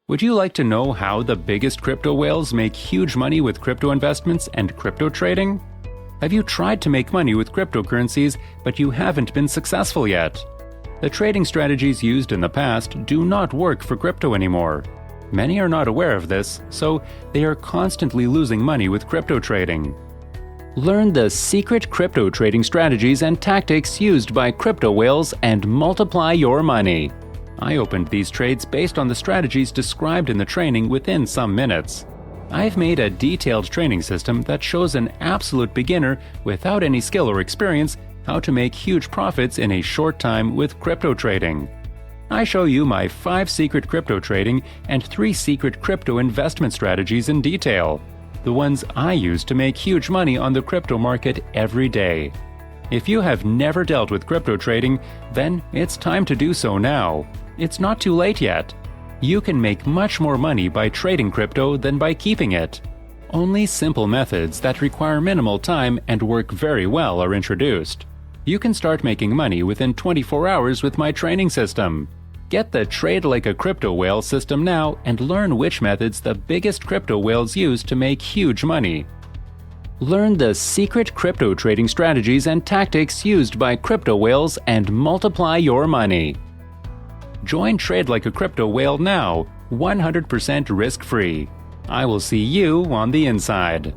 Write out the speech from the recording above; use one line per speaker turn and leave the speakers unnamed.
Would you like to know how the biggest crypto whales make huge money with crypto investments and crypto trading? Have you tried to make money with cryptocurrencies, but you haven't been successful yet? The trading strategies used in the past do not work for crypto anymore. Many are not aware of this, so they are constantly losing money with crypto trading. Learn the secret crypto trading strategies and tactics used by crypto whales and multiply your money. I opened these trades based on the strategies described in the training within some minutes. I've made a detailed training system that shows an absolute beginner without any skill or experience how to make huge profits in a short time with crypto trading. I show you my 5 secret crypto trading and 3 secret crypto investment strategies in detail, the ones I use to make huge money on the crypto market every day. If you have never dealt with crypto trading, then it's time to do so now. It's not too late yet. You can make much more money by trading crypto than by keeping it. Only simple methods that require minimal time and work very well are introduced. You can start making money within 24 hours with my training system. Get the Trade Like a Crypto Whale system now and learn which methods the biggest crypto whales use to make huge money. Learn the secret crypto trading strategies and tactics used by crypto whales and multiply your money. Join Trade Like a Crypto Whale now, 100% risk-free. I will see you on the inside.